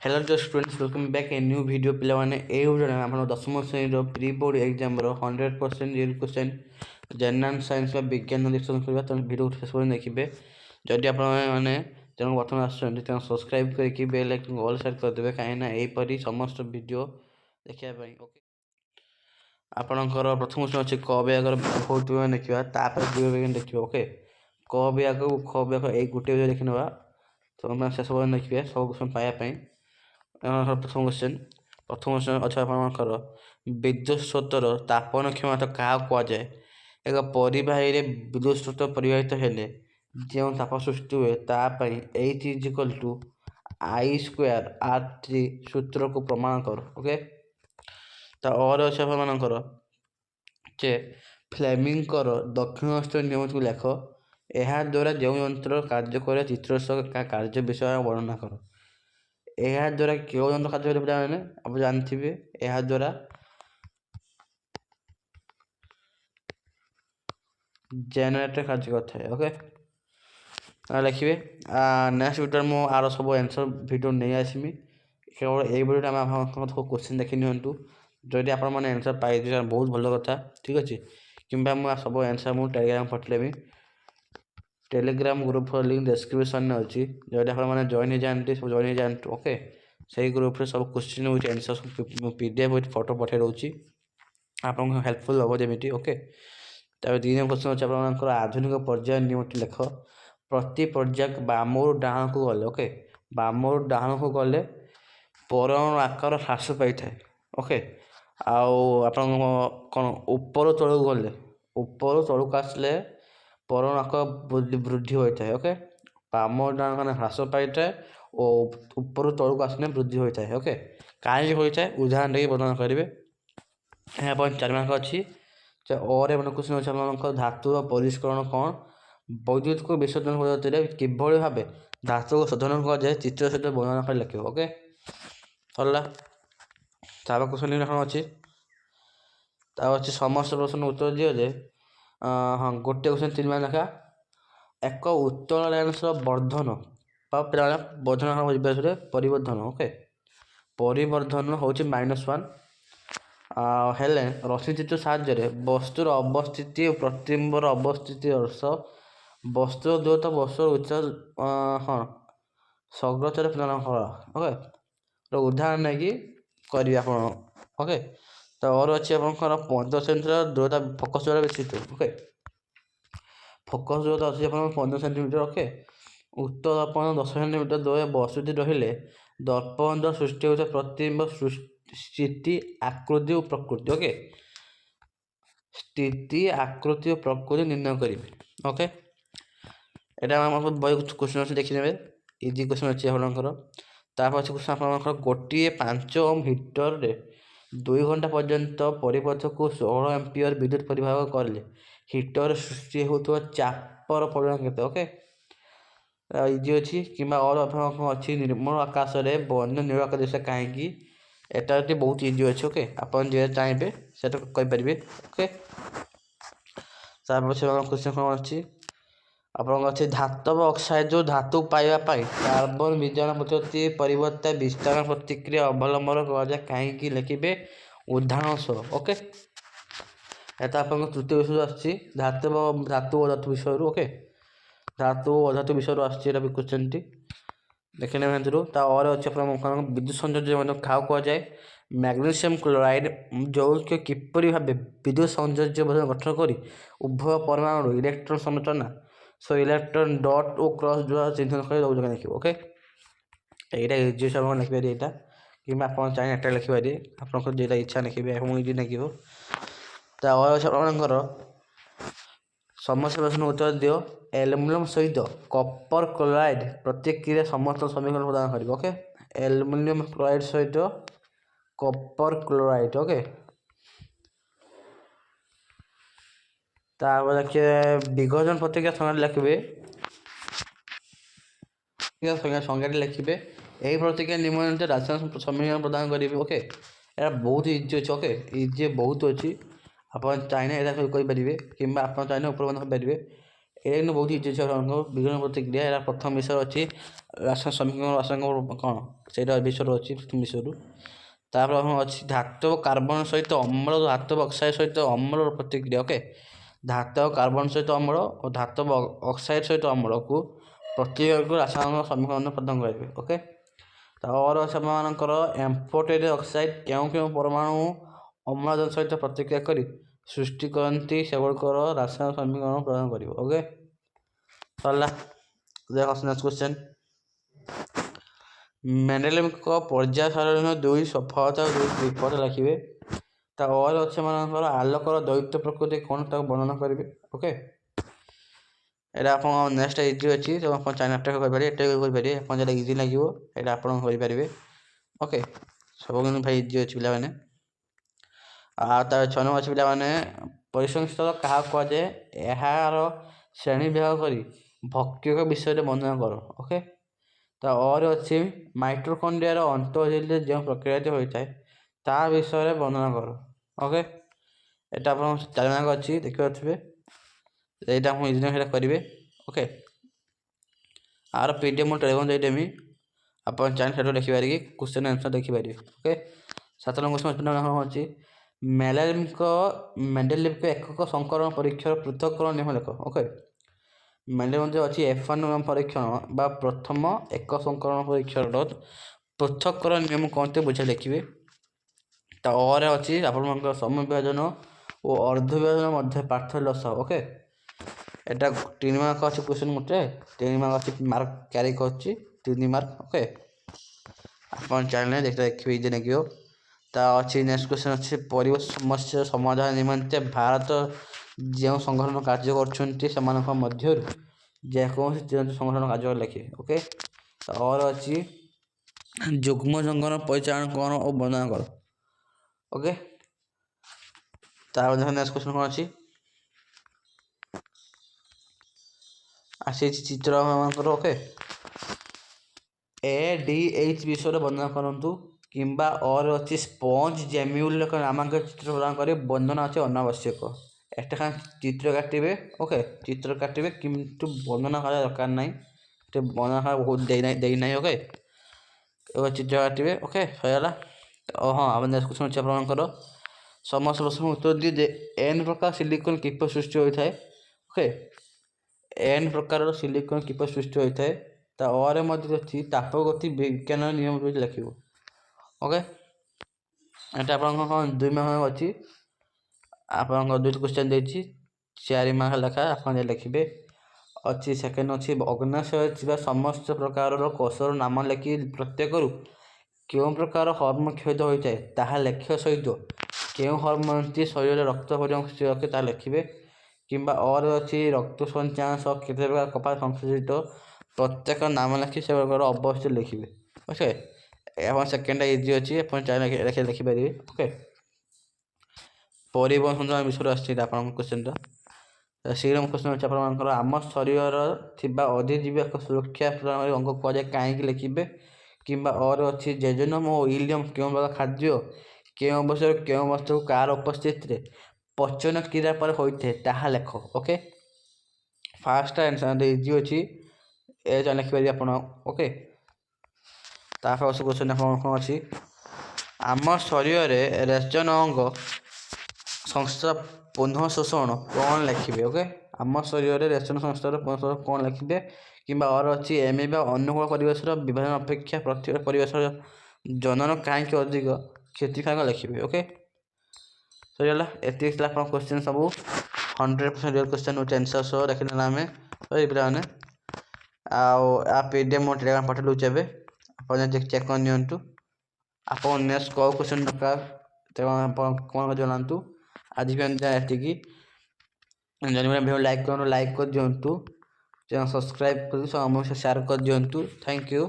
Hello जो students welcome back a new video पे ए video आप दशम श्रेणी pre board exam 100% real question general science विज्ञान डिस्कसन करवा तेनाली वीडियो शेष देखिए जदि आपने बर्तमान आसुँच सब्सक्राइब करके बेल आइकन ऑल सेट करदे कहीं यहीपरी समस्त वीडियो देखापी ओके आपणकर प्रथम क्वेश्चन अच्छे क विभाग बहुत देखा देखिए ओके क विभाग ख विभाग एक गोटे देखी ना तो शेष देखिए सब क्वेश्चन पाइबापी प्रथम क्वेश्चन अच्छा आपणकर विद्युत स्रोतर तापन क्षमता क्या कहुए एक परिवाही विद्युत स्रोत परिवाहित हेले जो ताप सृष्टि हुए तापाई H equal to I square R3 सूत्र को प्रमाण कर ओके तो और अच्छे आपणकर जे फ्लेमिंगर दक्षिणास्त नियम को लेख यह द्वारा जो यंत्र कार्य करे चित्र का कार्य विषय वर्णना कर यह द्वारा क्यों यंत्र कार्य मैंने आप जानते यह द्वारा जेनेरेटर कार्य करता है ओके लिखे नेक्स्ट वीडियो मु आर सब आंसर वीडियो नहीं आसमी केवल ये वीडियो आम क्वेश्चन देखी निंटू जदि आप आंसर पाई बहुत भल कथा ठीक अच्छे कि सब आंसर मुझे टेलीग्राम पठेबी टेलीग्राम ग्रुप लिंक डिस्क्रिप्शन में अच्छी जब आप जॉइन हो जाते सब जॉइन हो जाते ओके से ग्रुप रे सब क्वेश्चन विथ आंसर सब PDF विथ फोटो पठे रोची आपको हेल्पफुल हम जमी ओके तब दिन क्वेश्चन अच्छे आप आधुनिक पर्याय नियम लेख प्रति पर्याय बामरू डाण को गले ओके बामरू डाण को गले परमाणु आकार ह्रास पाई था ओके आप कौन ऊपर तलू गले ऊपर तलू आसले परमाणु आकार वृद्धि होता है ओके बाम डाण मैंने ह्रास पाई था और ऊपर तलू आसने वृद्धि होता है ओके कहीं होता है उदाहरण देखिए वर्णन करेंगे यहाँ 4 मार्क अच्छी और क्वेश्चन अच्छे धातु परिष्करण कौन वैद्युत विसर्जन पद्धति किभली भाव धातु को शोधन कराए चित्र सहित वर्णना कर लिखे ओके सरला तार क्वेश्चन अच्छी अच्छी समस्त प्रश्न उत्तर दियो जे हाँ गोटे क्वेश्चन 3 मार्क लेखा एक उत्तल लेंस वर्धन वर्धन परिवर्धन ओके परिवर्धन हूँ -1 हेले रश्मिचित्र साहाय्य वस्तुर अवस्थिति और प्रतिबिंबर अवस्थिति अर्थ वस्तु दूरता वस्तु उच्च हाँ सग्रचर प्रदान कर ओके उदाहरण नहीं करेंगे आप ओके तो और अच्छी आप 15 सेंटीमीटर दूरता फोकस द्वारा विस्तृत ओके फोकस दूरता अच्छी आप 15 सेंटीमीटर ओके उत्तर दर्पण 10 सेंटीमीटर दूर वस्तुटी रहिले दर्पण द्वारा सृष्टि होता प्रतिबिंब स्थिति आकृति और प्रकृति ओके स्थिति आकृति और प्रकृति निर्णय करेंगे ओके यहाँ बही क्वेश्चन अच्छे देखिए इजी क्वेश्चन अच्छे आपंकर तापर अच्छे क्वेश्चन आप गोटे 5 ओम हिटर रे 2 घंटा पर्यंत परिपथ को 16 एम्पियर विद्युत परिभाग कले हिटर सृष्टि होता चापर परिमाण केते ओके इजी अच्छी कि और अच्छी निर्मल आकाश में बन नील आकाश दिशा कहीं एटा बहुत इजी अच्छे ओके आप चाहिए से करेंगे ओके क्वेश्चन कौन अच्छी आपन अच्छे धातव ऑक्साइड जो धातु पाइबापी कार्बन विजारण पद्धति परिवर्तन विस्तारण प्रतिक्रिया अवलंबन कराए कहीं लिखे उदाहरण सह ओके एटा आप तृतीय विषय आसी धातु धातु अधातु विषय ओके धातु अधातु विषय आसी क्वेश्चन टी देखने और अच्छे विद्युत संयोजन क्या कहुए मैग्नेशियम क्लोराइड जो किपर भाव विद्युत संयोजन गठन कर उभय परमाणु इलेक्ट्रॉन संरचना सो इलेक्ट्रॉन डॉट और क्रॉस जो चिन्हन कर दौर लिखे ओके यहाँ इजी से आप लिखिपारे यहाँ कि आप चाहिए एटा लिखिपारे आप जो इच्छा लिखे इजी लिखे तो और आपंकर समस्या प्रश्न उत्तर दियो एल्युमिनियम सहित कपर क्लोराइड प्रतिक्रिया समस्त समीकरण प्रदान कर ओके एल्युमिनियम क्लोराइड सहित कपर क्लोराइड ओके देखिए विघटन प्रतिक्रिया संज्ञा लिखे संज्ञा लिखे यही प्रतिक्रिया निम्न रासायनिक समीकरण प्रदान करेंगे ओके यार बहुत इजी अच्छे ओके इजी बहुत अच्छी आप चाहिए यहाँ करेंगे कि आप चाहिए ऊपर पारे এটা কিন্তু ବହୁତ ଇଜି ଅଛି ଆପଣଙ୍କ ବିଜ୍ଞାନ ପ୍ରତିକ୍ରିୟା। ଏହାର ପ୍ରଥମ ବିଷୟ ଅଛି ରାସାୟନିକ ସମୀକରଣ ରାସାୟନିକ କ'ଣ ସେଇଟା ବିଷୟରେ ଅଛି ପ୍ରଥମ ବିଷୟରୁ। ତାପରେ ଆପଣ ଅଛି ଧାତବ କାର୍ବନ ସହିତ ଅମ୍ଳ ଧାତବ ଅକ୍ସାଇଡ଼ ସହିତ ଅମ୍ଳର ପ୍ରତିକ୍ରିୟା। ଓକେ, ଧାତବ କାର୍ବନ ସହିତ ଅମ୍ଳ ଓ ଧାତବ ଅକ୍ସାଇଡ଼ ସହିତ ଅମ୍ଳକୁ ପ୍ରତିକ୍ରିୟାକୁ ରାସାୟନିକ ସମୀକରଣ ପ୍ରଦାନ କରିବେ। ଓକେ, ତାପରେ ସେମାନଙ୍କର ଏମ୍ଫୋଟେଟ୍ ଅକ୍ସାଇଡ଼ କେଉଁ କେଉଁ ପରମାଣୁ ଅମ୍ଳଜାନ ସହିତ ପ୍ରତିକ୍ରିୟା କରି ସୃଷ୍ଟି କରନ୍ତି ସେଗୁଡ଼ିକର ରାସାୟନିକ ସମୀକରଣ ପ୍ରଦାନ କରିବ। ଓକେ, ସରିଲା। ଦେଖ ନେକ୍ସଟ କ୍ୱେଶ୍ଚନ୍। ମେଣ୍ଡେଲେଭଙ୍କ ପର୍ଯ୍ୟାୟ ସାରଣୀର 2 ସଫଳତା ଓ 2 ବିଫଳତା ଲେଖିବେ। ତା ଅରେ ଅଛି ସେମାନଙ୍କର ଆଲୋକର ଦୈତ୍ୟ ପ୍ରକୃତି କ'ଣ ତାକୁ ବର୍ଣ୍ଣନା କରିବେ। ଓକେ, ଏଇଟା ଆପଣ ନେକ୍ସଟ ଇଜି ଅଛି, ତ ଆପଣ ଚାଇନାଟା କରିପାରିବେ, ଏଟା ବି କରିପାରିବେ। ଆପଣ ଯେଟା ଇଜି ଲାଗିବ ଏଇଟା ଆପଣ କରିପାରିବେ। ଓକେ, ସବୁ କିନ୍ତୁ ଭାଇ ଇଜି ଅଛି ପିଲାମାନେ। ଆଉ ତା 6 ନମ୍ବର ଅଛି ପିଲାମାନେ ପରିସଂସ୍ଥିତ କାହାକୁ କୁହାଯାଏ, ଏହାର ଶ୍ରେଣୀ ବିଭାଗ କରି ଭକ୍ଷକ ବିଷୟରେ ବର୍ଣ୍ଣନା କର। ଓକେ, ତା ଅରେ ଅଛି ମାଇଟୋକଣ୍ଡ୍ରିଆର ଅନ୍ତଃଜୀବରେ ଯେଉଁ ପ୍ରକ୍ରିୟାଟି ହୋଇଥାଏ ତା ବିଷୟରେ ବର୍ଣ୍ଣନା କର। ଓକେ, ଏଇଟା ଆପଣ 4 ମାର୍କ ଅଛି ଦେଖିପାରୁଥିବେ, এইটা ଆପଣ ଇଜି ସେଇଟା କରିବେ। ଓକେ, ଆର PDF ମୁଁ ଟେଲିଗ୍ରାମ ଦେଇଦେବି, ଆପଣ ଚାହିଁଲେ ସେଠୁ ଦେଖିପାରିକି କ୍ୱେଶ୍ଚନ୍ ଆନ୍ସର ଦେଖିପାରିବେ। ଓକେ, 7 ନମ୍ବର କ୍ୱେଶ୍ଚନ୍ ଅଛି ମେଣ୍ଡେଲେଭଙ୍କ ଏକକ ସଂକରଣ ପରୀକ୍ଷାର ପୃଥକ୍କରଣ ନିୟମ ଲେଖ। ଓକେ, ମେଣ୍ଡେଲେଭଙ୍କ ଅଛି F1 ପରୀକ୍ଷଣ ବା ପ୍ରଥମ ଏକ ସଂକରଣ ପରୀକ୍ଷାର ପୃଥକ୍କରଣ ନିୟମ କ'ଣ ବୁଝା ଲେଖିବେ। ତା ଅରେ ଅଛି ଆପଣଙ୍କର ସମବିଭାଜନ ଓ ଅର୍ଦ୍ଧବିଭାଜନ ମଧ୍ୟ ପାର୍ଥକ୍ୟ ଲସାଅ। ଓକେ, এটা 3 ମାର୍କ ଅଛି କ୍ୱେଶ୍ଚନ୍ ଗୋଟେ, 3 ମାର୍କ ଅଛି ମାର୍କ କ୍ୟାରି କରୁଛି 3 ମାର୍କ। ଓକେ, ଆପଣ ଚାହିଁଲେ ଦେଖିବେ ଇଜି ଲାଗିବ। ତା ଅଛି ନେକ୍ସଟ କ୍ୱେଶ୍ଚନ୍ ଅଛି ପରିବେଶ ସମସ୍ୟା ସମାଧାନ ନିମନ୍ତେ ଭାରତ ଯେଉଁ ସଂଗଠନ କାର୍ଯ୍ୟ କରୁଛନ୍ତି ସେମାନଙ୍କ ମଧ୍ୟରୁ ଯେକୌଣସି 3ଟି ସଂଗଠନ କାର୍ଯ୍ୟ ଲେଖିବେ। ଓକେ, ତା ଅର ଅଛି ଯୁଗ୍ମ ଜଙ୍ଗଲ ପରିଚାଳନା କ'ଣ ଓ ବର୍ଣ୍ଣନା କର। ଓକେ, ତା ନେକ୍ସଟ କ୍ୱେଶ୍ଚନ୍ କ'ଣ ଅଛି ଆସିଛି ଚିତ୍ର ମାନଙ୍କର। ଓକେ, ADH ବିଷୟରେ ବର୍ଣ୍ଣନା କରନ୍ତୁ କିମ୍ବା ଅର ଅଛି ସ୍ପଞ୍ଜ ଜେମ୍ୟୁଲ ନାମାଙ୍କ ଚିତ୍ର ପ୍ରଦାନ କରି ବର୍ଣ୍ଣନା ଅଛି ଅନାବଶ୍ୟକ। ଏଟା ଖାଲି ଚିତ୍ର କାଟିବେ। ଓକେ, ଚିତ୍ର କାଟିବେ କିନ୍ତୁ ବର୍ଣ୍ଣନା କରିବା ଦରକାର ନାହିଁ, ଏଠି ବର୍ଣ୍ଣନା ବହୁତ ଦେଇନାହିଁ। ଓକେ, ଚିତ୍ର କାଟିବେ। ଓକେ, ସରିଗଲା। ହଁ, ଆମେ ନେକ୍ସଟ କ୍ୱେଶ୍ଚନ୍ ଅଛି ଆପଣଙ୍କର ସମସ୍ତ ପ୍ରଶ୍ନକୁ ଉତ୍ତର ଦିଏ ଯେ N ପ୍ରକାର ସିଲିକନ୍ କିପରି ସୃଷ୍ଟି ହୋଇଥାଏ। ଓକେ, N ପ୍ରକାରର ସିଲିକନ୍ କିପରି ସୃଷ୍ଟି ହୋଇଥାଏ। ତା ଅରେ ମଧ୍ୟ ଅଛି ତାପଗତି ବିଜ୍ଞାନର ନିୟମ ବି ଲେଖିବ। ଓକେ, ଏଟା ଆପଣଙ୍କ 2 ମାର୍କ ଅଛି, ଆପଣଙ୍କ 2ଟି କ୍ୱେଶ୍ଚନ୍ ଦେଇଛି 4 ମାର୍କ ଲେଖା, ଆପଣ ଲେଖିବେ। ଅଛି ସେକେଣ୍ଡ ଅଛି ଅଗ୍ନାଶୟରେ ଥିବା ସମସ୍ତ ପ୍ରକାରର କୋଷର ନାମ ଲେଖି ପ୍ରତ୍ୟେକରୁ କେଉଁ ପ୍ରକାର ହର୍ମୋନ କ୍ଷୟ ହୋଇଥାଏ ତାହା ଲେଖିବା ସହିତ କେଉଁ ହର୍ମୋନଟି ଶରୀରରେ ରକ୍ତ ପରିମାଣ ରଖେ ତାହା ଲେଖିବେ। କିମ୍ବା ଅର ଅଛି ରକ୍ତ ସଞ୍ଚାଳନ ସହ କେତେ ପ୍ରକାର କପାଳ ସଂଶ୍ଳିଷ୍ଟ ପ୍ରତ୍ୟେକ ନାମ ଲେଖି ସେଗୁଡ଼ିକର ଅବସ୍ଥିତି ଲେଖିବେ। ଓକେ, ଆପଣ ସେକେଣ୍ଡଟା ଇଜି ଅଛି, ଆପଣ ଚାହିଁଲେ ଲେଖିପାରିବେ। ଓକେ, ପରିବହନ ସଞ୍ଚାଳନ ବିଷୟରେ ଆସିଛି ଆପଣଙ୍କ କ୍ୱେଶ୍ଚନ୍ଟା। ସେକେଣ୍ଡ କ୍ୱେଶ୍ଚନ୍ ଅଛି ଆପଣଙ୍କର ଆମ ଶରୀରର ଥିବା ଅଧିଜୀବକ ସୁରକ୍ଷା ପ୍ରଣାଳୀ ଅଙ୍ଗ କୁହାଯାଏ କାହିଁକି ଲେଖିବେ। କିମ୍ବା ଅର ଅଛି ଜେଜୁନମ ଓ ଇଲିୟମ କେଉଁ ପ୍ରକାର ଖାଦ୍ୟ କେଉଁ ଅବସରରେ କେଉଁ ବସ୍ତୁ କାହାର ଉପସ୍ଥିତିରେ ପଚନ କ୍ରିୟା ପରେ ହୋଇଥାଏ ତାହା ଲେଖ। ଓକେ, ଫାର୍ଷ୍ଟ ଆନ୍ସର ଇଜି ଅଛି, ଏ ଲେଖିପାରିବେ ଆପଣ। ଓକେ, ତାପରେ କ୍ୱେଶ୍ଚନ୍ ଆପଣଙ୍କ କ'ଣ ଅଛି ଆମ ଶରୀରରେ ରେଚନ ଅଙ୍ଗ ସଂସ୍ଥା ପୁନଃ ଶୋଷଣ କ'ଣ ଲେଖିବେ। ଓକେ, ଆମ ଶରୀରରେ ରେଚନ ସଂସ୍ଥାର ପୁନଃ କ'ଣ ଲେଖିବେ। କିମ୍ବା ଅର ଅଛି ଏମିବା ଅନୁକୂଳ ପରିବେଶର ବିଭାଜନ ଅପେକ୍ଷା ପ୍ରତିକୂଳ ପରିବେଶର ଜନନ କାହିଁକି ଅଧିକ କ୍ଷତିକାରକ ଲେଖିବେ। ଓକେ, ସରିଗଲା। ଏତିକି ଥିଲା ଆପଣଙ୍କ କ୍ୱେଶ୍ଚନ୍ ସବୁ 100% ରିଅଲ୍ କ୍ୱେଶ୍ଚନ୍ ଉଇଥ୍ ଆନ୍ସର୍ ସହ ଦେଖିନେଲା ଆମେ ପିଲାମାନେ। ଆଉ PDF ମୁଁ ଟେଲିଗ୍ରାମ ପଠେଇ ଦେଉଛି ଏବେ, ଆପଣ ଚେକ୍ କରି ନିଅନ୍ତୁ। ଆପଣ ନେକ୍ସଟ କେଉଁ କ୍ୱେଶ୍ଚନ୍ ଦରକାର ତେଣୁ ଆପଣ କ'ଣ ଜଣାନ୍ତୁ। ଆଜି ପାଇଁ ଏତିକି। ଯଦି ଭିଡ଼ିଓ ଲାଇକ୍ କରନ୍ତୁ, ଲାଇକ୍ କରିଦିଅନ୍ତୁ, ଚ୍ୟାନେଲ୍ ସବସ୍କ୍ରାଇବ୍ କରି ସମସ୍ତେ ସେୟାର କରିଦିଅନ୍ତୁ। Thank you.